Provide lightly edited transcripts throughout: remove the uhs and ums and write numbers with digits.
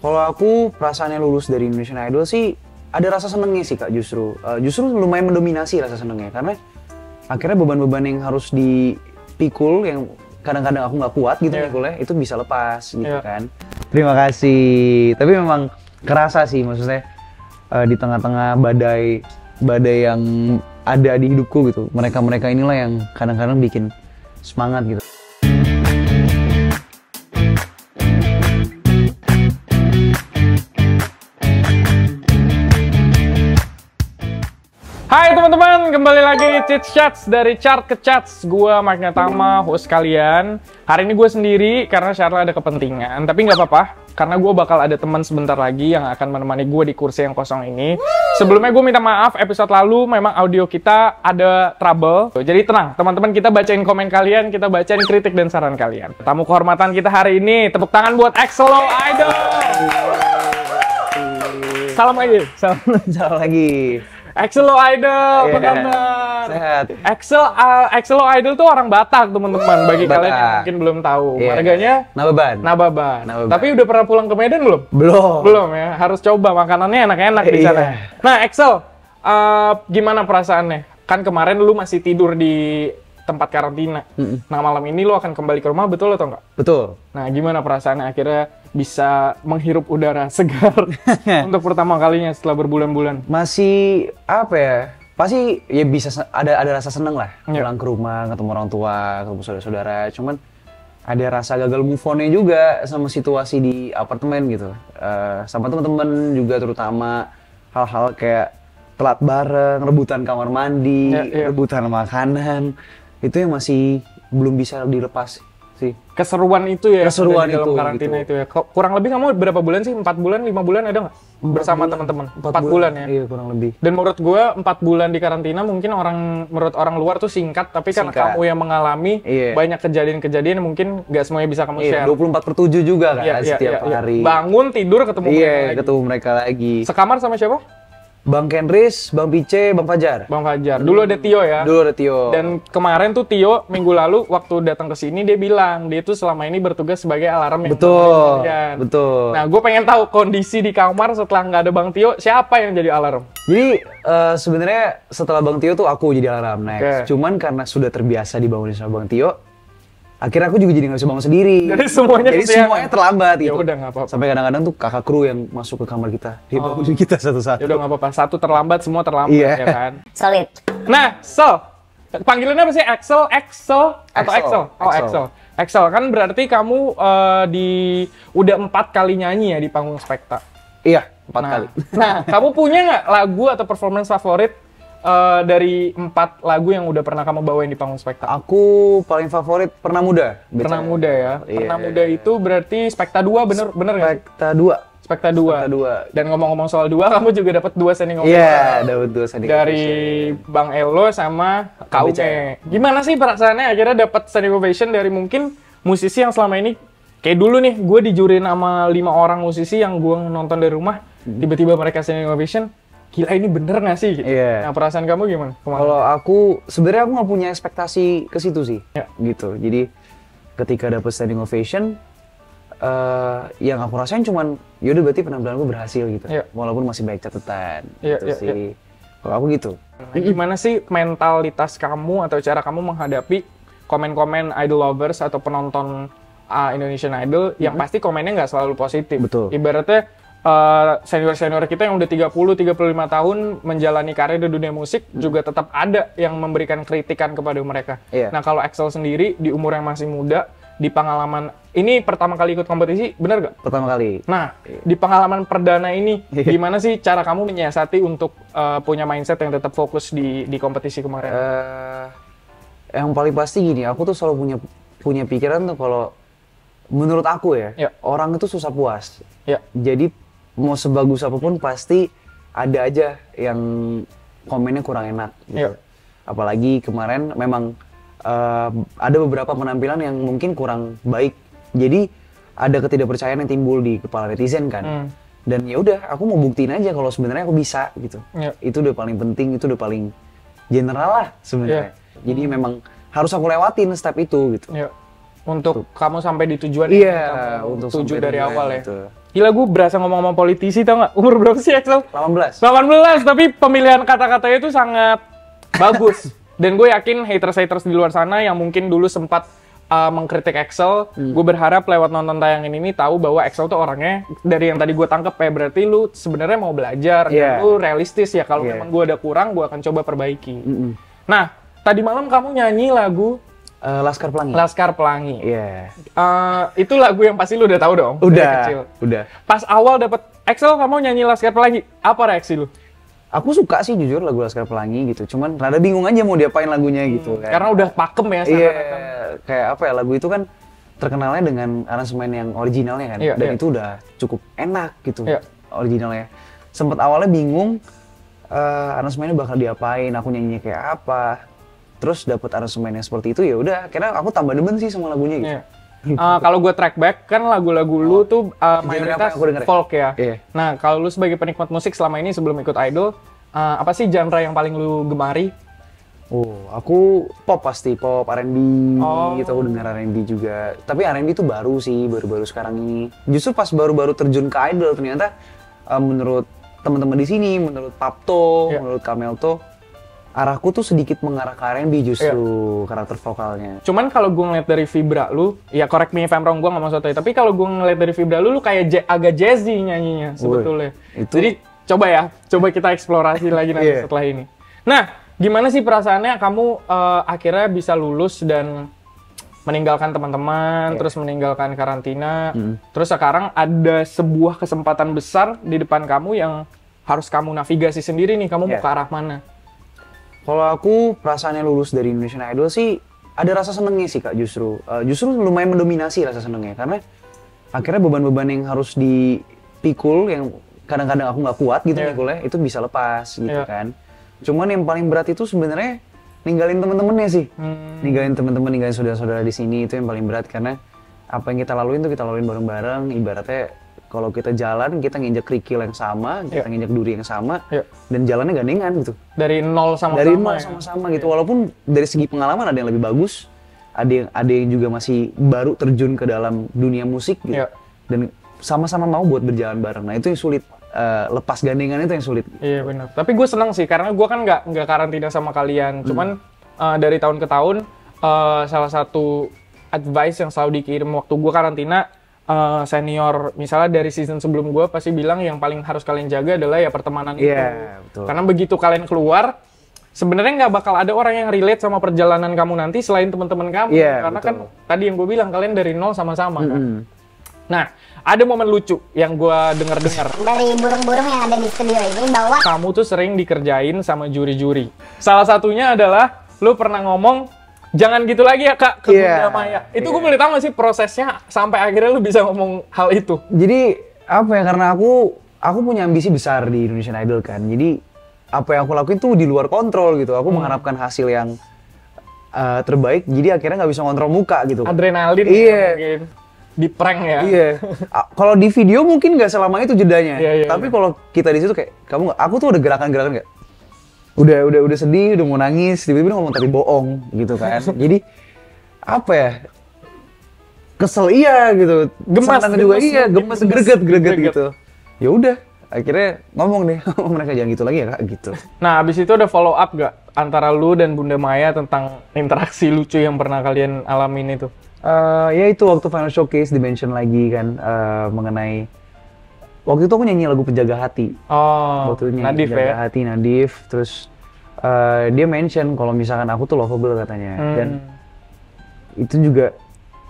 Kalau aku perasaannya lulus dari Indonesian Idol sih ada rasa senengnya sih Kak justru. Justru lumayan mendominasi rasa senengnya karena akhirnya beban-beban yang harus dipikul yang kadang-kadang aku nggak kuat gitu mikulnya itu bisa lepas gitu kan. Terima kasih. Tapi memang kerasa sih maksudnya di tengah-tengah badai yang ada di hidupku gitu. Mereka inilah yang kadang-kadang bikin semangat gitu. Hai teman-teman, kembali lagi Chit Chats dari Chart ke Chats. Gua Magna Tama, host kalian. Hari ini gue sendiri karena Charla ada kepentingan, tapi nggak apa-apa karena gue bakal ada teman sebentar lagi yang akan menemani gue di kursi yang kosong ini. Sebelumnya gue minta maaf, episode lalu memang audio kita ada trouble. Jadi tenang, teman-teman, kita bacain komen kalian, kita bacain kritik dan saran kalian. Tamu kehormatan kita hari ini, tepuk tangan buat Exelo Idol. Salam lagi, Salam lagi. Exelo Idol, apa kabar? Sehat. Exelo Idol tuh orang Batak, teman-teman. Bagi kalian yang mungkin belum tahu. Marganya Nababan. Tapi udah pernah pulang ke Medan belum? Belum ya. Harus coba, makanannya enak-enak di sana. Nah, Excel, gimana perasaannya? Kan kemarin lu masih tidur di tempat karantina. Nah, malam ini lu akan kembali ke rumah, betul atau enggak? Betul. Nah, gimana perasaannya akhirnya bisa menghirup udara segar untuk pertama kalinya setelah berbulan-bulan? Masih apa ya? Pasti ya bisa ada rasa seneng lah pulang ke rumah, ketemu orang tua, ketemu saudara-saudara. Cuman ada rasa gagal move on-nya juga sama situasi di apartemen gitu. Sama teman-teman juga terutama hal-hal kayak telat bareng, rebutan kamar mandi, rebutan makanan. Itu yang masih belum bisa dilepas sih. Keseruan itu ya, keseruan dalam karantina gitu. Itu ya. Kurang lebih kamu berapa bulan sih? 4 bulan, 5 bulan ada nggak? Bersama teman-teman? 4 bulan ya? Iya, kurang lebih. Dan menurut gue 4 bulan di karantina mungkin menurut orang luar tuh singkat, tapi karena kamu yang mengalami banyak kejadian-kejadian mungkin nggak semuanya bisa kamu share. 24/7 juga kan setiap hari. Bangun, tidur, ketemu mereka lagi. Ketemu mereka lagi. Sekamar sama siapa? Bang Kenris, Bang Pice, Bang Fajar. Bang Fajar. Dulu ada Tio ya? Dulu ada Tio. Dan kemarin tuh Tio minggu lalu waktu datang ke sini dia bilang dia tuh selama ini bertugas sebagai alarm yang Betul. Nah, gue pengen tahu kondisi di kamar setelah nggak ada Bang Tio, siapa yang jadi alarm? Jadi sebenarnya setelah Bang Tio tuh aku jadi alarm next. Cuman karena sudah terbiasa dibangunin sama Bang Tio, akhirnya aku juga jadi nggak bisa bangun sendiri. Jadi semuanya terlambat gitu. Ya udah nggak apa-apa. Sampai kadang-kadang tuh kakak kru yang masuk ke kamar kita, dia bangunin kita satu-satu. Ya udah nggak apa-apa. Satu terlambat, semua terlambat ya kan. Solid. Nah, panggilannya apa sih? Excel atau Excel? Oh, Excel. Excel kan berarti kamu udah 4 kali nyanyi ya di panggung Spekta. Iya, 4 kali. Nah, kamu punya nggak lagu atau performance favorit dari 4 lagu yang udah pernah kamu bawain di panggung Spekta? Aku paling favorit Pernah Muda. Pernah Muda ya. Pernah Muda itu berarti Spekta 2 bener nggak? Spekta 2. Dan ngomong-ngomong soal 2, kamu juga dapat 2 standing ovation. Iya, dapat 2 standing ovation. Dari Bang Elo sama Kaume. Gimana sih perasaannya akhirnya dapat standing ovation dari mungkin musisi yang selama ini kayak dulu nih, gue dijurin sama 5 orang musisi yang gue nonton dari rumah, tiba-tiba mereka standing ovation. Gila, ini bener nggak sih? Gitu. Nah, perasaan kamu gimana? Kalau aku, sebenarnya aku nggak punya ekspektasi ke situ sih, gitu. Jadi ketika dapet standing ovation, yang aku rasain cuman, yaudah berarti penampilanku berhasil gitu. Walaupun masih banyak catatan, gitu sih. Kalau aku gitu. Gimana sih mentalitas kamu atau cara kamu menghadapi komen-komen idol lovers atau penonton Indonesian Idol yang pasti komennya nggak selalu positif? Betul. Ibaratnya senior-senior kita yang udah 30-35 tahun menjalani karir di dunia musik juga tetap ada yang memberikan kritikan kepada mereka. Nah, kalau Excel sendiri di umur yang masih muda, di pengalaman ini pertama kali ikut kompetisi, bener gak? Pertama kali. Nah, di pengalaman perdana ini, gimana sih cara kamu menyiasati untuk punya mindset yang tetap fokus di kompetisi kemarin? Yang paling pasti gini, aku tuh selalu punya pikiran tuh kalau menurut aku orang itu susah puas. Jadi mau sebagus apapun pasti ada aja yang komennya kurang enak gitu. Apalagi kemarin memang ada beberapa penampilan yang mungkin kurang baik. Jadi ada ketidakpercayaan yang timbul di kepala netizen kan. Dan ya udah, aku mau buktiin aja kalau sebenarnya aku bisa gitu. Itu udah paling penting, itu udah paling general lah sebenarnya. Jadi memang harus aku lewatin step itu gitu. Untuk kamu sampai di tujuan untuk tuju dari awal ya. Gitu. Gila, gue berasa ngomong-ngomong politisi, tau nggak? Umur berapa sih Axel? 18. 18, tapi pemilihan kata-katanya itu sangat bagus. Dan gue yakin haters-haters di luar sana yang mungkin dulu sempat mengkritik Axel, gue berharap lewat nonton tayangan ini tahu bahwa Axel tuh orangnya, dari yang tadi gue tangkep ya, berarti lu sebenarnya mau belajar, dan lu realistis ya, kalau memang gue ada kurang, gue akan coba perbaiki. Nah, tadi malam kamu nyanyi lagu Laskar Pelangi. Laskar Pelangi. Iya. Itu lagu yang pasti lu udah tahu dong? Udah. Pas awal dapet Axel, kamu nyanyi Laskar Pelangi, apa reaksi lu? Aku suka sih jujur lagu Laskar Pelangi gitu, cuman rada bingung aja mau diapain lagunya gitu kan. Karena udah pakem ya. Iya, kayak apa ya, lagu itu kan terkenalnya dengan aransemen yang originalnya kan, dan itu udah cukup enak gitu originalnya. Sempet awalnya bingung aransemennya bakal diapain, aku nyanyinya kayak apa. Terus dapet aransemen yang seperti itu, ya udah, karena aku tambah demen sih sama lagunya gitu. Kalau gue track back, kan lagu-lagu lu tuh mayoritas folk ya. Nah, kalau lu sebagai penikmat musik selama ini sebelum ikut Idol, apa sih genre yang paling lu gemari? Oh, aku pop pasti, pop, R&B gitu, aku denger R&B juga. Tapi R&B itu baru sih, baru-baru sekarang ini. Justru pas baru-baru terjun ke Idol, ternyata menurut teman-teman di sini, menurut Papto, menurut Kamelto, arahku tuh sedikit mengarah ke R&B justru karakter vokalnya. Cuman kalau gue ngeliat dari vibra lu, ya correct me if I'm wrong, gue gak mau sotoy, tapi kalau gue ngeliat dari vibra lu kayak agak jazzy nyanyinya sebetulnya. Jadi coba kita eksplorasi lagi nanti setelah ini. Nah, gimana sih perasaannya kamu akhirnya bisa lulus dan meninggalkan teman-teman, terus meninggalkan karantina, terus sekarang ada sebuah kesempatan besar di depan kamu yang harus kamu navigasi sendiri nih, kamu mau ke arah mana? Kalau aku perasaannya lulus dari Indonesian Idol sih ada rasa senengnya sih Kak, justru lumayan mendominasi rasa senengnya, karena akhirnya beban-beban yang harus dipikul yang kadang-kadang aku nggak kuat gitu mikulnya, itu bisa lepas gitu kan. Cuman yang paling berat itu sebenarnya ninggalin temen-temennya sih, ninggalin temen-temen, ninggalin saudara-saudara di sini, itu yang paling berat, karena apa yang kita laluin tuh kita laluin bareng-bareng. Ibaratnya kalau kita jalan, kita nginjek kerikil yang sama, kita nginjek duri yang sama, dan jalannya gandengan gitu. Dari nol sama-sama. Dari nol sama-sama gitu. Walaupun dari segi pengalaman ada yang lebih bagus, ada yang juga masih baru terjun ke dalam dunia musik gitu. Dan sama-sama mau buat berjalan bareng. Nah itu yang sulit, lepas gandengan itu yang sulit. Iya benar. Tapi gue senang sih, karena gue kan nggak karantina sama kalian. Cuman dari tahun ke tahun, salah satu advice yang selalu dikirim waktu gue karantina, senior misalnya dari season sebelum gue pasti bilang yang paling harus kalian jaga adalah ya pertemanan itu. Betul. Karena begitu kalian keluar, sebenarnya nggak bakal ada orang yang relate sama perjalanan kamu nanti selain teman-teman kamu. Karena betul. Kan tadi yang gue bilang kalian dari nol sama-sama kan. Nah, ada momen lucu yang gue dengar-dengar dari burung-burung yang ada di studio ini bahwa kamu tuh sering dikerjain sama juri-juri. Salah satunya adalah lu pernah ngomong, jangan gitu lagi ya Kak, ke Bunda Maya. Itu gue boleh tahu nggak sih prosesnya sampai akhirnya lu bisa ngomong hal itu? Jadi apa ya, karena aku punya ambisi besar di Indonesian Idol kan. Jadi apa yang aku lakuin tuh di luar kontrol gitu. Aku mengharapkan hasil yang terbaik, jadi akhirnya nggak bisa ngontrol muka gitu. Adrenalin ya, mungkin di prank ya. Kalau di video mungkin nggak selama itu jedanya. Tapi kalau kita di situ kayak aku tuh udah gerakan-gerakan kayak udah sedih, udah mau nangis, tiba-tiba ngomong tapi bohong gitu kan. Jadi apa ya, kesel gitu, gemas juga gemes greget gitu. Ya udah, akhirnya ngomong deh mereka jangan gitu lagi ya Kak gitu. Nah abis itu ada follow up gak antara lu dan Bunda Maya tentang interaksi lucu yang pernah kalian alamin itu? Ya itu waktu final showcase di-mention lagi kan mengenai waktu itu aku nyanyi lagu Penjaga Hati. Waktu itu nyanyi Penjaga Hati, Nadif. Terus dia mention kalau misalkan aku tuh lovable katanya. Dan itu juga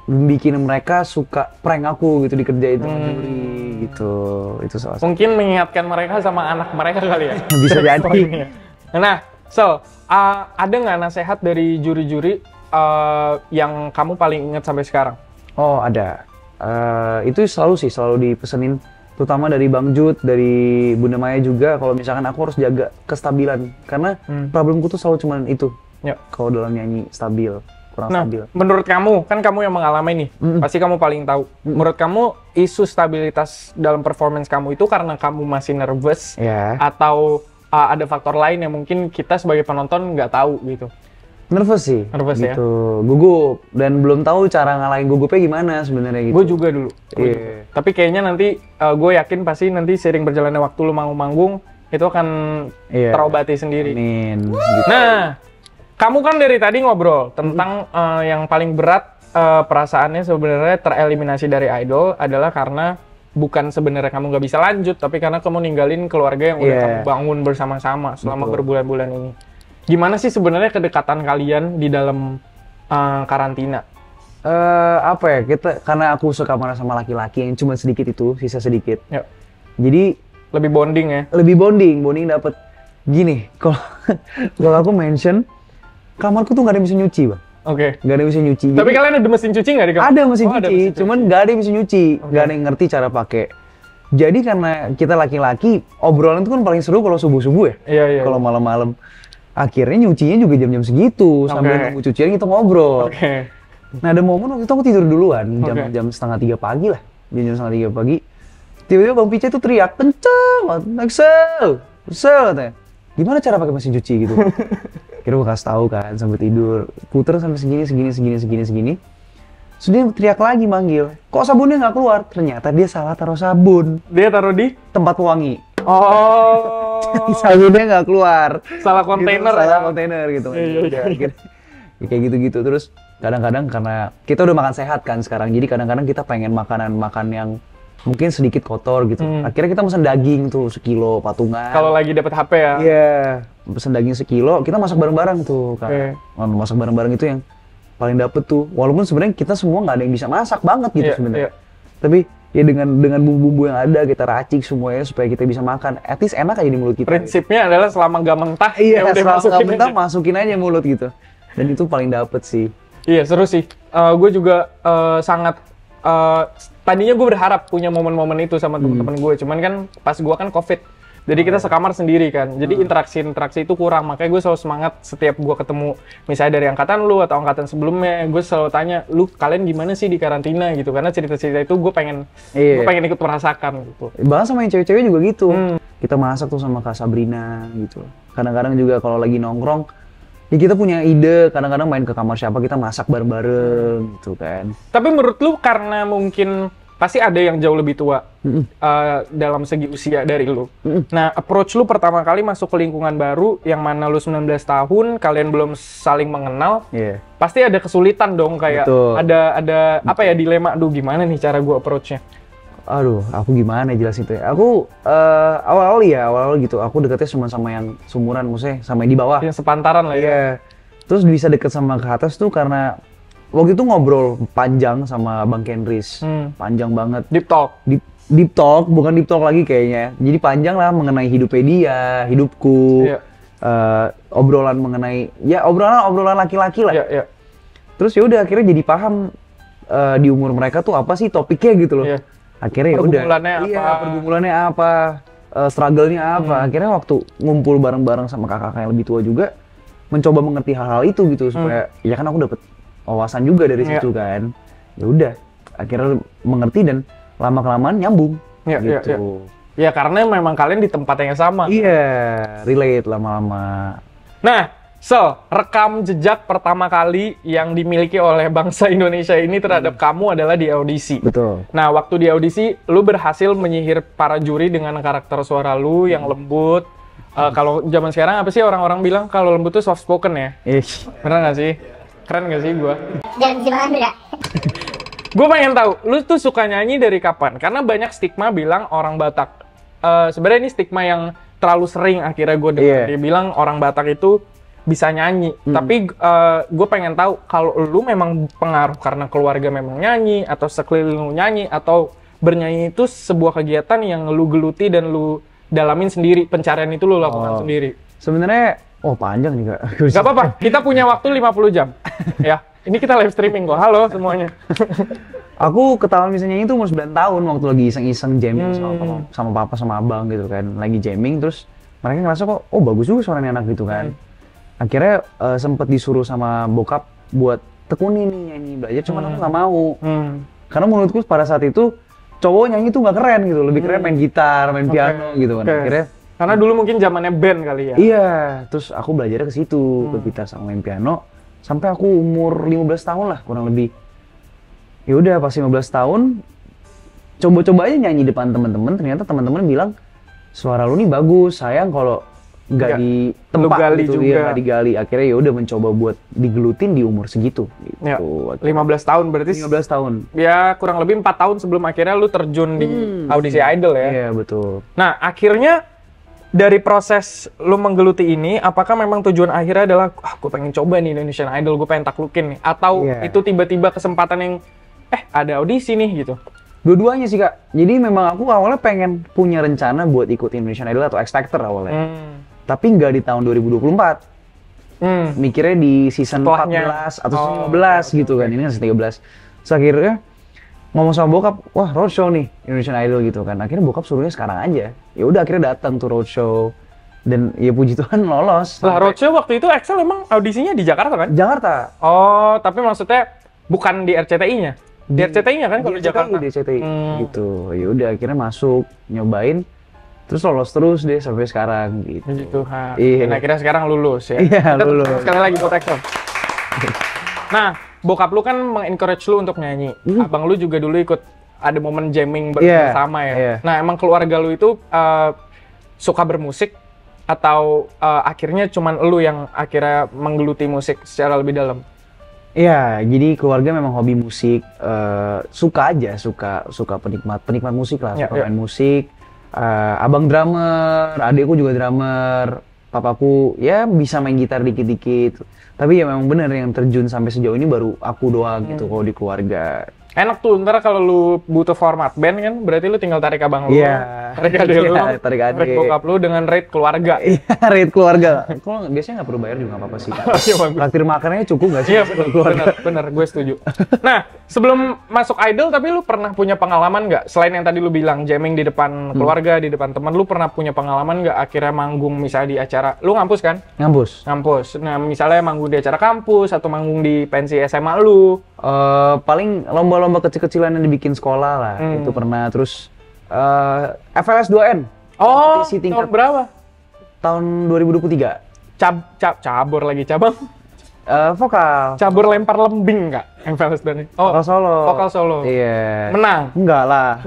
bikin mereka suka prank aku gitu, dikerjain sama juri gitu. Itu salah satu. Mungkin mengingatkan mereka sama anak mereka kali ya? Bisa jadi. Nah, ada nggak nasihat dari juri-juri yang kamu paling ingat sampai sekarang? Oh ada. Itu selalu dipesenin, terutama dari Bang Jud, dari Bunda Maya juga, kalau misalkan aku harus jaga kestabilan, karena problemku tuh selalu cuman itu. Kalau dalam nyanyi stabil, kurang stabil. Menurut kamu, kan kamu yang mengalami nih, pasti kamu paling tahu. Menurut kamu isu stabilitas dalam performance kamu itu karena kamu masih nervous atau ada faktor lain yang mungkin kita sebagai penonton nggak tahu gitu? Nervous sih, nervous gitu. Ya? Gugup, dan belum tahu cara ngalahin gugupnya gimana sebenarnya gitu. Gue juga dulu. Iya. Tapi kayaknya nanti gue yakin pasti nanti seiring berjalannya waktu lu manggung-manggung itu akan terobati sendiri. Amin. Gitu. Nah, kamu kan dari tadi ngobrol tentang yang paling berat perasaannya sebenarnya tereliminasi dari idol adalah karena bukan sebenarnya kamu nggak bisa lanjut, tapi karena kamu ninggalin keluarga yang udah kamu bangun bersama-sama selama berbulan-bulan ini. Gimana sih sebenarnya kedekatan kalian di dalam karantina? Apa ya, karena aku suka marah sama laki-laki yang cuma sedikit itu, sisa sedikit. Ya. Jadi lebih bonding ya? Lebih bonding dapet. Gini, kalau aku mention, kamarku tuh nggak ada mesin nyuci, Bang. Oke. Nggak ada mesin nyuci. Tapi kalian ada mesin cuci nggak di kamar? Ada mesin cuci, cuman nggak ada mesin nyuci. Nggak ada yang ngerti cara pakai. Jadi karena kita laki-laki, obrolan itu kan paling seru kalau subuh-subuh ya? Iya. Kalau malam-malam. Akhirnya nyucinya juga jam-jam segitu, sambil nunggu cucian kita ngobrol. Nah ada momen waktu itu aku tidur duluan, jam 2:30 pagi lah. Jam 2:30 pagi. Tiba-tiba Bang Pica itu teriak, kenceng, Excel, katanya. Gimana cara pakai mesin cuci gitu? Kira gue kasih tahu kan, sampai tidur. Puter sampai segini. Terus dia teriak lagi manggil, kok sabunnya nggak keluar? Ternyata dia salah taruh sabun. Dia taruh di? Tempat pewangi. Oh. Sabunnya nggak keluar. Salah kontainer. Gitu, salah kontainer gitu. Iya. Kayak gitu-gitu. Terus kadang-kadang karena kita udah makan sehat kan sekarang, jadi kadang-kadang kita pengen makan yang mungkin sedikit kotor gitu. Akhirnya kita pesen daging tuh 1 kilo patungan. Kalau lagi dapet HP ya? Iya, pesen daging 1 kilo, kita masak bareng-bareng tuh kan. Masak bareng-bareng itu yang paling dapet tuh. Walaupun sebenarnya kita semua nggak ada yang bisa masak banget gitu sebenarnya. Tapi ya dengan bumbu-bumbu yang ada kita racik semuanya supaya kita bisa makan. At least enak aja di mulut kita. Prinsipnya adalah selama nggak mentah, iya, selama nggak mentah masukin aja mulut gitu. Dan itu paling dapet sih. Iya seru sih. Gue juga sangat tadinya gue berharap punya momen-momen itu sama teman-teman gue. Cuman kan pas gue kan COVID. Jadi kita sekamar sendiri kan. Jadi interaksi itu kurang. Makanya gue selalu semangat setiap gue ketemu misalnya dari angkatan lu atau angkatan sebelumnya, gue selalu tanya, "Lu kalian gimana sih di karantina?" gitu. Karena cerita-cerita itu gue pengen ikut merasakan gitu. Bahkan sama yang cewek-cewek juga gitu. Kita masak tuh sama Kak Sabrina gitu. Kadang-kadang juga kalau lagi nongkrong, ya kita punya ide, kadang-kadang main ke kamar siapa, kita masak bareng-bareng gitu kan. Tapi menurut lu karena mungkin pasti ada yang jauh lebih tua dalam segi usia dari lu. Nah, approach lu pertama kali masuk ke lingkungan baru yang mana lu 19 tahun, kalian belum saling mengenal. Pasti ada kesulitan dong, kayak ada apa ya, dilema, aduh gimana nih cara gua approach-nya. Aduh, aku gimana jelas itu ya. Aku awal-awal gitu, aku deketnya cuma sama yang sumuran, maksudnya sama yang di bawah. Yang sepantaran lah ya. Terus bisa deket sama ke atas tuh karena waktu itu ngobrol panjang sama Bang Kendris. Panjang banget. Deep talk? Deep talk, bukan deep talk lagi kayaknya. Jadi panjang lah mengenai hidupnya dia, hidupku. Obrolan mengenai, ya obrolan laki-laki lah. Terus ya udah akhirnya jadi paham di umur mereka tuh apa sih topiknya gitu loh. Akhirnya ya udah. Pergumulannya apa? Struggle-nya apa? Akhirnya waktu ngumpul bareng-bareng sama kakak yang lebih tua juga, mencoba mengerti hal-hal itu gitu supaya ya kan aku dapet wawasan juga dari situ kan. Ya udah, akhirnya mengerti dan lama-kelamaan nyambung gitu. Ya karena memang kalian di tempat yang sama. Iya, relate lama-lama. Nah, Sel, rekam jejak pertama kali yang dimiliki oleh bangsa Indonesia ini terhadap kamu adalah di audisi. Betul. Nah, waktu di audisi, lu berhasil menyihir para juri dengan karakter suara lu yang lembut. Kalau zaman sekarang apa sih orang-orang bilang kalau lembut tuh soft spoken ya? Bener nggak sih? Keren gak sih gue? Jangan gimana beda. Gue pengen tahu, lu tuh suka nyanyi dari kapan? Karena banyak stigma bilang orang Batak. Sebenarnya ini stigma yang terlalu sering akhirnya gue dengar. Dia bilang orang Batak itu bisa nyanyi. Tapi gue pengen tahu kalau lu memang pengaruh karena keluarga memang nyanyi, atau sekeliling lu nyanyi, atau bernyanyi itu sebuah kegiatan yang lu geluti dan lu dalamin sendiri, pencarian itu lu lakukan sendiri. Sebenarnya panjang juga. Gak apa-apa, kita punya waktu 50 jam. Ya, ini kita live streaming kok. Halo semuanya. Aku ketahuan bisa nyanyi itu umur 9 tahun waktu lagi iseng-iseng jamming sama papa sama abang gitu kan. Lagi jamming terus mereka ngerasa kok, bagus juga suaranya anak gitu kan. Akhirnya sempet disuruh sama bokap buat tekunin nih nyanyi belajar, cuman aku nggak mau. Karena menurutku pada saat itu cowok nyanyi tuh nggak keren gitu, lebih keren main gitar, main piano gitu kan. Akhirnya karena dulu mungkin zamannya band kali ya. Iya, terus aku belajarnya ke situ, ke gitar sama main piano. sampai aku umur 15 tahun lah kurang lebih. Ya udah pas 15 tahun coba-coba aja nyanyi depan teman-teman, ternyata teman-teman bilang suara lu nih bagus, sayang kalau nggak di tempat gitu ya, nggak digali. Akhirnya ya udah mencoba buat digelutin di umur segitu gitu. Ya, 15 tahun berarti 15 tahun. Ya kurang lebih 4 tahun sebelum akhirnya lu terjun di audisi idol ya. Iya, betul. Nah, akhirnya dari proses lu menggeluti ini, apakah memang tujuan akhirnya adalah gue pengen coba nih Indonesian Idol, gue pengen taklukin nih, atau itu tiba-tiba kesempatan yang ada audisi nih gitu? Dua-duanya sih Kak. Jadi memang aku awalnya pengen punya rencana buat ikut Indonesian Idol atau X Factor awalnya. Tapi nggak di tahun 2024. Mikirnya di season 14 atau season 15 gitu kan. Ini kan season 13. Terus akhirnya ngomong sama bokap, wah roadshow nih Indonesian Idol gitu kan. Akhirnya bokap suruhnya sekarang aja. Ya udah akhirnya datang tuh roadshow. Dan ya puji Tuhan lolos. Lah roadshow waktu itu Excel emang audisinya di Jakarta kan? Jakarta. Oh, tapi maksudnya bukan di RCTI-nya? Di RCTI-nya kan kalau di Jakarta? Di RCTI gitu. Ya udah akhirnya masuk, nyobain. Terus lolos terus deh sampai sekarang gitu. Iya. Dan akhirnya sekarang lulus ya. Iya, lulus. Sekali lagi buat Excel. Nah, bokap lu kan mengencourage lu untuk nyanyi. Abang lu juga dulu ikut ada momen jamming bersama ya. Nah, emang keluarga lu itu suka bermusik atau akhirnya cuman lu yang akhirnya menggeluti musik secara lebih dalam? Iya, jadi keluarga memang hobi musik, suka penikmat musik lah, suka main musik. Abang drummer, adikku juga drummer, papaku ya bisa main gitar dikit-dikit. Tapi ya memang bener yang terjun sampai sejauh ini baru aku doang gitu kalau di keluarga. Enak tuh, ntar kalau lu butuh format band kan, berarti lu tinggal tarik abang lu, tarik adik lu, tarik bokap lu dengan rate keluarga. Iya, rate keluarga. Kalau biasanya nggak perlu bayar juga nggak apa-apa sih. Traktir makanannya cukup nggak sih? Iya, bener, gue setuju. Nah, sebelum masuk idol, tapi lu pernah punya pengalaman nggak? Selain yang tadi lu bilang, jamming di depan keluarga, di depan teman, lu pernah punya pengalaman nggak akhirnya manggung misalnya di acara, lu ngampus kan? Ngampus. Nah, misalnya manggung di acara kampus, atau manggung di pensi SMA lu? Paling lomba-lomba kecil-kecilan yang dibikin sekolah lah, itu pernah. Terus FLS 2N. Oh, tahun berapa? Tahun 2023. Cabur lagi, cabang? Vokal. Cabur lempar lembing nggak? FLS 2N. Oh, vokal solo. Vokal solo. Iya. Menang? Enggak lah.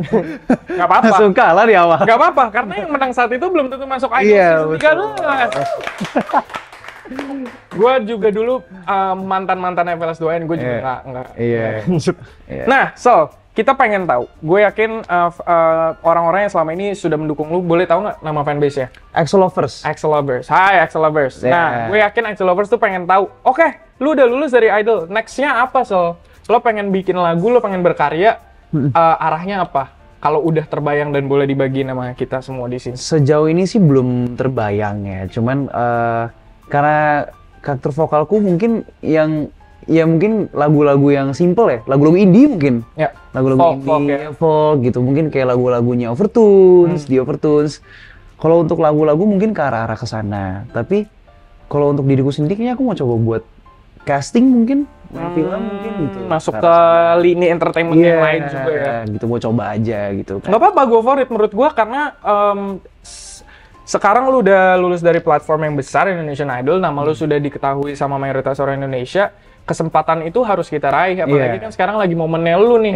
Nggak apa-apa. Langsung kalah di awal. Nggak apa-apa, karena yang menang saat itu belum tentu masuk idol season 13. Gue juga dulu mantan FLS 2N, gue juga nggak. Nah, so kita pengen tahu. Gue yakin orang-orang yang selama ini sudah mendukung lu, boleh tahu nggak nama fanbase-nya? Axel Lovers. Axel Lovers. Hai Axel Lovers. Nah, gue yakin Axel Lovers tuh pengen tahu. Oke, lu udah lulus dari idol. Next-nya apa, so? Lo pengen bikin lagu, lo pengen berkarya. Arahnya apa? Kalau udah terbayang dan boleh dibagi nama kita semua di sini. Sejauh ini sih belum terbayang ya. Cuman karena karakter vokalku mungkin mungkin lagu-lagu yang simple ya, lagu-lagu indie mungkin. Ya. Lagu-lagu indie, folk gitu. Mungkin kayak lagu-lagunya Overtones, di Overtones. Kalau untuk lagu-lagu mungkin ke arah-arah ke sana. Tapi kalau untuk diriku sendiri kayaknya aku mau coba buat casting mungkin, film mungkin gitu. Masuk ke lini entertainment yang lain juga ya. Gitu, mau coba aja gitu kan. Nggak apa-apa, go for it menurut gua, karena sekarang lu udah lulus dari platform yang besar, Indonesian Idol, nama lu sudah diketahui sama mayoritas orang Indonesia, kesempatan itu harus kita raih, apalagi kan sekarang lagi momennya lu nih.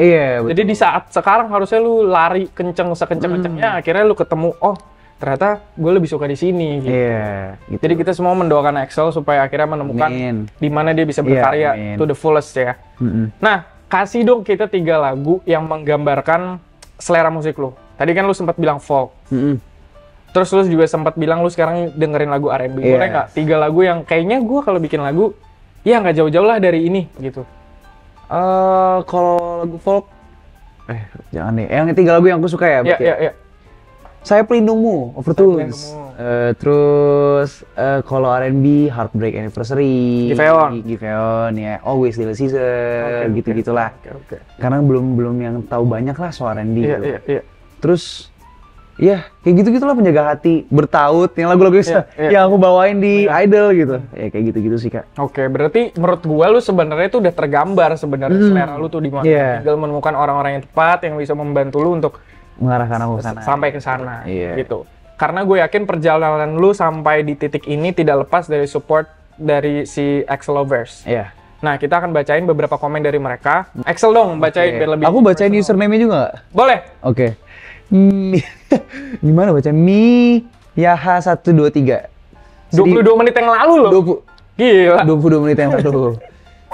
Jadi di saat sekarang harusnya lu lari sekenceng-kencengnya, akhirnya lu ketemu, oh ternyata gue lebih suka di sini gitu. Gitu. Jadi kita semua mendoakan Axel supaya akhirnya menemukan di mana dia bisa berkarya to the fullest ya. Nah, kasih dong kita 3 lagu yang menggambarkan selera musik lu. Tadi kan lu sempat bilang folk. Terus lu juga sempat bilang lu sekarang dengerin lagu R&B. Boleh nggak 3 lagu yang kayaknya gue kalau bikin lagu, ya nggak jauh-jauh lah dari ini gitu. Kalau lagu folk, jangan nih. Yang 3 lagu yang aku suka ya. Iya. Saya Pelindungmu, Overtones. Terus kalau R&B, Heartbreak Anniversary, Giveon, ya, Always Little Caesar, gitu-gitulah. Karena belum yang tahu banyak lah soal R&B. Iya. Terus ya, kayak gitu-gitulah, Penjaga Hati, Bertaut, yang lagu-lagu yang aku bawain di Idol gitu. Ya kayak gitu-gitu sih, Kak. Oke, berarti menurut gua lu sebenarnya itu udah tergambar sebenarnya selera lu tuh di mana. Tinggal menemukan orang-orang yang tepat yang bisa membantu lu untuk mengarahkan aku ke sana. Sampai ke sana gitu. Karena gue yakin perjalanan lu sampai di titik ini tidak lepas dari support dari si Axel Lovers. Iya. Nah, kita akan bacain beberapa komen dari mereka. Axel dong, bacain biar lebih. Aku bacain username-nya juga nggak? Boleh. Oke. Gimana baca? Yaha123. 22 menit yang lalu loh. Gila. 22 menit yang lalu.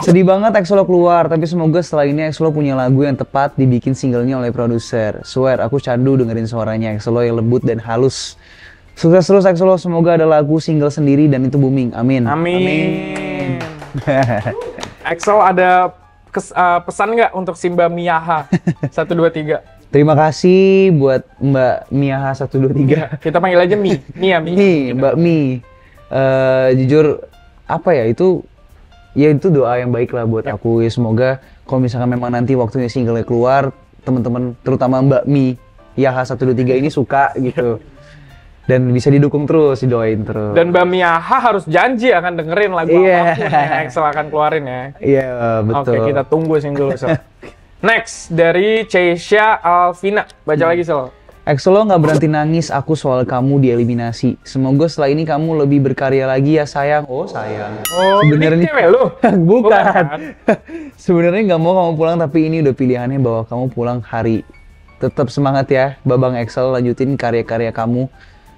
Sedih banget Exolo keluar, tapi semoga setelah ini Exolo punya lagu yang tepat dibikin singlenya oleh produser. Swear, aku candu dengerin suaranya Exolo yang lembut dan halus. Sukses terus Exolo, semoga ada lagu single sendiri dan itu booming. Amin. Amin. Exolo ada pesan nggak untuk Simba Miyaha 123? Terima kasih buat Mbak Miyaha 123. Kita panggil aja Mi. Mia, Mi. Mbak Mi. Jujur apa ya, itu doa yang baik lah buat aku ya. Semoga kalau misalkan memang nanti waktunya single keluar, teman-teman terutama Mbak Mi Yaha123 ini suka gitu. Dan bisa didukung terus, didoain terus. Dan Mbak Miyaha harus janji akan dengerin lagu apapun yang Axel akan keluarin ya. Iya, betul. Oke, kita tunggu single Sel. Next, dari Ceisha Alvina. Baca lagi Sel. Exolo nggak berhenti nangis aku soal kamu dieliminasi. Semoga setelah ini kamu lebih berkarya lagi ya sayang. Oh sayang. Oh, sebenarnya cewek lu? Bukan. Sebenarnya nggak mau kamu pulang, tapi ini udah pilihannya bahwa kamu pulang hari. Tetap semangat ya, Babang Excel, lanjutin karya-karya kamu.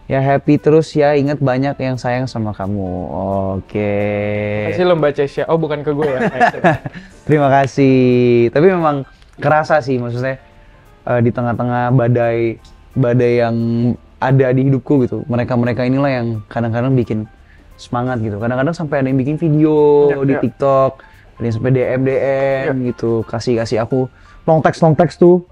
Ya happy terus ya, ingat banyak yang sayang sama kamu. Oke. Kasih lo Mbak Ceisha. Oh bukan ke gue ya. Terima kasih. Tapi memang kerasa sih, maksudnya di tengah-tengah badai yang ada di hidupku gitu, mereka inilah yang kadang-kadang bikin semangat gitu. Kadang-kadang sampai ada yang bikin video di TikTok, ada yang sampai DM gitu, kasih aku long text tuh.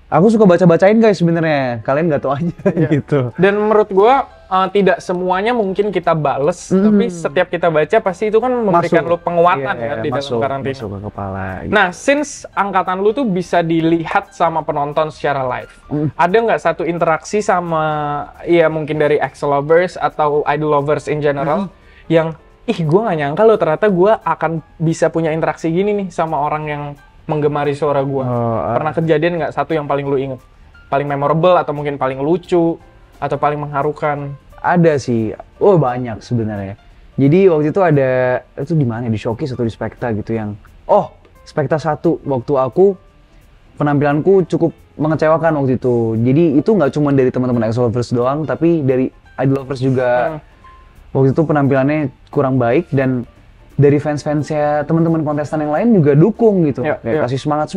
Aku suka bacain guys sebenarnya, kalian nggak tahu aja gitu. Dan menurut gua tidak semuanya mungkin kita bales, tapi setiap kita baca pasti itu kan memberikan lo penguatan di dalam karantina. Masuk ke kepala. Gitu. Nah, since angkatan lu tuh bisa dilihat sama penonton secara live, ada nggak satu interaksi sama ya mungkin dari Axel Lovers atau Idol Lovers in general yang gua nggak nyangka lo ternyata gua akan bisa punya interaksi gini nih sama orang yang menggemari suara gua. Pernah kejadian nggak satu yang paling lu inget? Paling memorable atau mungkin paling lucu atau paling mengharukan? Ada sih. Oh, banyak sebenarnya. Jadi waktu itu ada, itu di mana? Di Showcase atau di Spekta gitu yang Spekta 1 waktu aku penampilanku cukup mengecewakan waktu itu. Jadi itu nggak cuma dari teman-teman Axel Lovers doang, tapi dari Idol Lovers juga. Waktu itu penampilannya kurang baik dan dari fans-fansnya teman-teman kontestan yang lain juga dukung gitu, kayak kasih semangat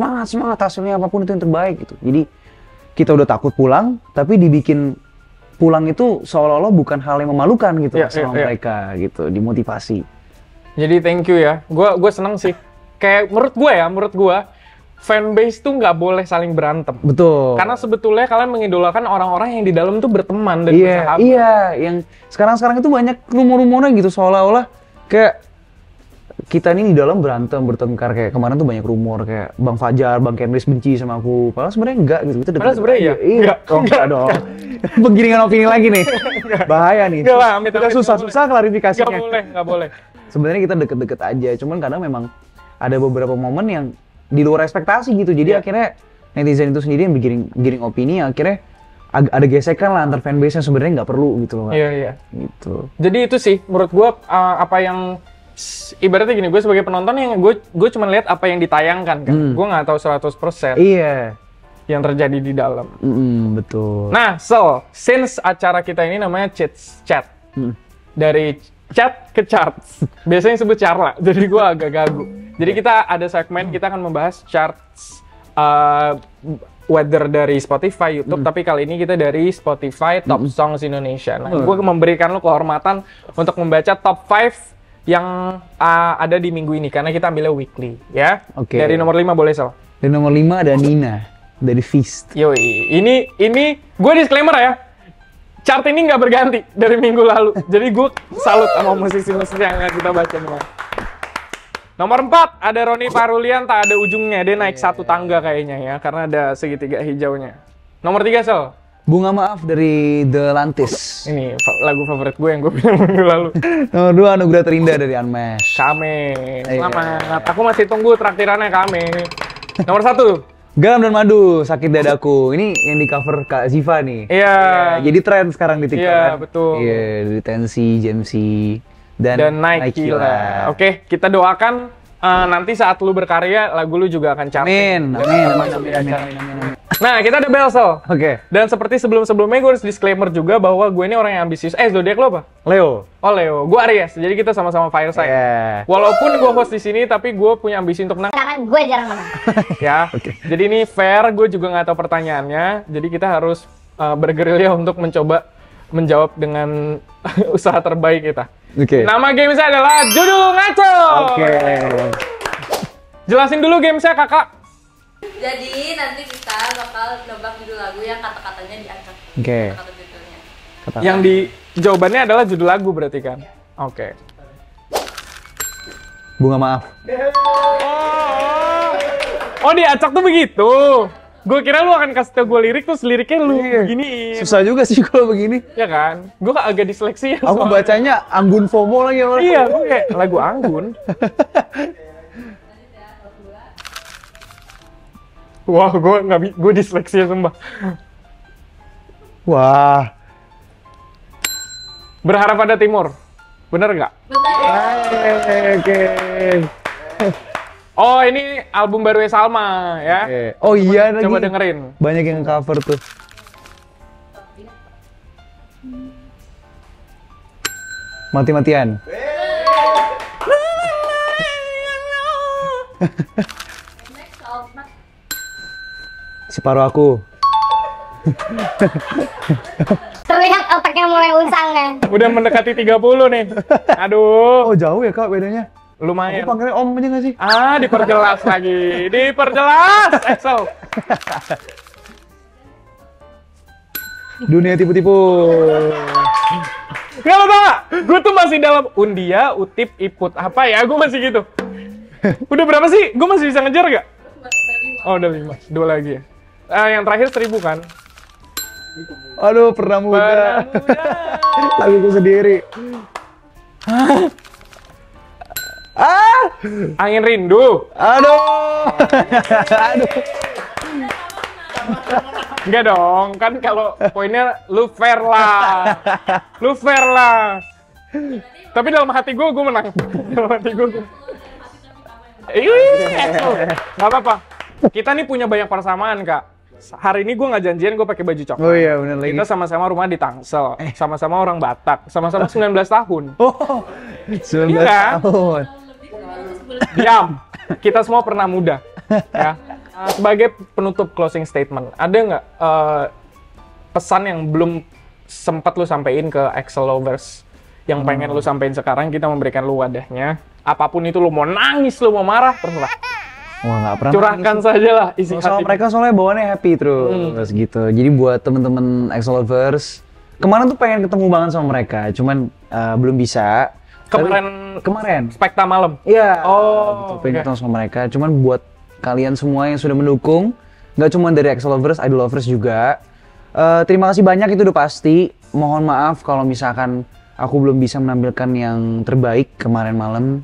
hasilnya apapun itu yang terbaik gitu. Jadi kita udah takut pulang, tapi dibikin pulang itu seolah-olah bukan hal yang memalukan gitu sama mereka gitu, dimotivasi. Jadi thank you ya, gue seneng sih. Kayak menurut gue fanbase tuh nggak boleh saling berantem. Betul. Karena sebetulnya kalian mengidolakan orang-orang yang di dalam tuh berteman dan bersahabat. Iya, yang sekarang itu banyak rumor-rumornya gitu seolah-olah kayak kita ini di dalam berantem, bertengkar, kayak kemarin tuh banyak rumor kayak Bang Fajar, Bang Kemris benci sama aku. Padahal sebenarnya enggak gitu. Kita padahal sebenarnya iya. Enggak dong. Penggiringan opini lagi nih. Bahaya nih. Enggak lah, kita susah klarifikasinya. Enggak boleh. Sebenarnya kita deket-deket aja, cuman kadang memang ada beberapa momen yang di luar ekspektasi gitu. Jadi akhirnya netizen itu sendiri yang giring opini, akhirnya ada gesekan lah antar fanbase yang sebenarnya nggak perlu gitu loh. Iya. Gitu. Jadi itu sih menurut gua apa yang ibaratnya gini, gue sebagai penonton yang gue cuma lihat apa yang ditayangkan kan. Gue nggak tahu 100% yang terjadi di dalam. Betul. Nah, since acara kita ini namanya chat. Dari chat ke charts. Biasanya sebut Charla, jadi gue agak gagu. Jadi kita ada segmen, kita akan membahas charts whether dari Spotify, YouTube, tapi kali ini kita dari Spotify Top Songs Indonesia. Nah, gue memberikan lo kehormatan untuk membaca top 5 yang ada di minggu ini, karena kita ambilnya weekly, ya. Oke. Dari nomor 5 boleh, Sal? Dari nomor 5 ada Nina, dari Feast. Yoi, ini gue disclaimer ya, chart ini nggak berganti dari minggu lalu, jadi gue salut sama musisi-musisi yang kita baca nih. Nomor 4 ada Roni Parulian, tak ada ujungnya, dia naik satu tangga kayaknya ya, karena ada segitiga hijaunya. Nomor 3, Sal? Bunga Maaf dari The Lantis. Ini lagu favorit gue yang gue pilih minggu lalu. Nomor 2 Anugerah Terindah dari Unmesh. Kame, selamat. Aku masih tunggu traktirannya Kame. Nomor 1 Garam dan Madu, Sakit Dadaku. Ini yang di cover Kak Ziva nih. Iya. Jadi tren sekarang di TikTok. Iya, kan? betul. Iya, dari Tensi, Jensi. dan Naikila. Oke, kita doakan nanti saat lu berkarya, lagu lu juga akan charting. Amin. Nah, kita ada Belsel. Oke. Dan seperti sebelum-sebelumnya gue harus disclaimer juga bahwa gue ini orang yang ambisius. Zodiak lo apa? Leo. Oh, Leo. Gue Aries. Jadi kita sama-sama fire sign. Yeah. Walaupun gue host di sini, tapi gue punya ambisi untuk menang. Karena gue jarang menang. Ya. Okay. Jadi ini fair. Gue juga nggak tahu pertanyaannya. Jadi kita harus bergerilya untuk mencoba menjawab dengan usaha terbaik kita. Oke. Nama gamesnya adalah Judul Ngaco. Oke. Jelasin dulu gamesnya, kakak. Jadi nanti kita bakal nebak judul lagu yang kata-katanya diangkat. Oke. Kata judulnya. Yang di jawabannya adalah judul lagu berarti kan? Oke. Bunga maaf. Oh, diacak tuh begitu. Gue kira lu akan kasih tau gue lirik, terus liriknya lu beginiin. Susah juga sih kalau begini. Ya kan? Gue agak diseleksi ya. Aku bacanya Anggun FOMO lagi. Iya, gue kayak lagu Anggun. Wah, gue diseleksi ya, sumpah. Wah. Berharap pada timur. Bener nggak? Bener. Oke. Oh, ini album baru Salma ya. Oh iya lagi. Coba dengerin. Banyak yang cover tuh. Mati-matian. Separuh aku. Terlihat otaknya mulai usang ya. Udah mendekati 30 nih. Aduh. Oh jauh ya kak bedanya? Lumayan. Aku panggilnya om aja nggak sih? Diperjelas lagi. Diperjelas, Excel. Dunia tipu-tipu. Nggak lo tau gak? Gue tuh masih dalam undia, utip, iput. Apa ya? Gue masih gitu. Udah berapa sih? Gue masih bisa ngejar gak? Oh udah 5. 2 lagi ya. Yang terakhir 1000 kan? Aduh, pernah muda. Laguku sendiri. Angin rindu. Aduh. Aduh. Enggak dong, kan kalau poinnya lu fair lah. Lu fair lah. Tapi dalam hati gue menang. Dalam hati gue. Gak apa-apa. Kita nih punya banyak persamaan, Kak. Hari ini gue nggak janjian gue pakai baju coklat. Oh iya benar lagi. Kita sama-sama rumah di Tangsel, sama-sama orang Batak, sama-sama 19 tahun. Oh, 19 iya, tahun. Diam. Kita semua pernah muda. Ya. Sebagai penutup closing statement, ada nggak pesan yang belum sempat lu sampein ke Excel lovers yang pengen lu sampein sekarang? Kita memberikan lu wadahnya. Apapun itu, lu mau nangis, lu mau marah, terserah. Wah nggak pernah. Curahkan saja lah isi hati. Mereka soalnya bawaannya happy terus gitu. Jadi buat temen-temen Excel lovers, kemarin tuh pengen ketemu banget sama mereka, cuman belum bisa. Kemarin. Spekta malam. Iya. Oh. Pengen ketemu sama mereka, cuman buat kalian semua yang sudah mendukung, nggak cuma dari Excel lovers, idol lovers juga. Terima kasih banyak, itu udah pasti. Mohon maaf kalau misalkan aku belum bisa menampilkan yang terbaik kemarin malam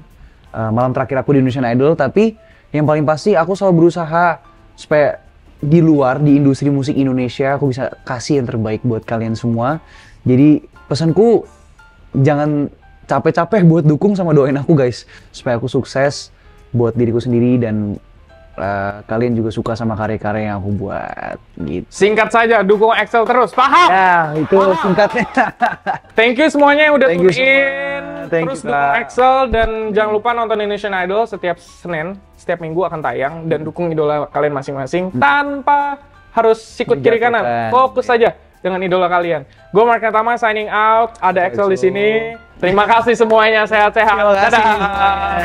terakhir aku di Indonesian Idol, tapi yang paling pasti aku selalu berusaha supaya di luar, di industri musik Indonesia, aku bisa kasih yang terbaik buat kalian semua. Jadi pesanku, jangan capek-capek buat dukung sama doain aku guys, supaya aku sukses buat diriku sendiri dan kalian juga suka sama karya-karya yang aku buat gitu. Singkat saja, dukung Excel terus, paham? Ya, itu singkatnya. Thank you semuanya yang udah tune in. Terus you, dukung Excel dan jangan lupa nonton Indonesian Idol setiap Senin, setiap minggu akan tayang, dan dukung idola kalian masing-masing tanpa harus sikut kiri kanan. Fokus saja dengan idola kalian. Gue Mark Natama signing out. Ada Excel di sini. Terima kasih semuanya, sehat-sehat. Dadah.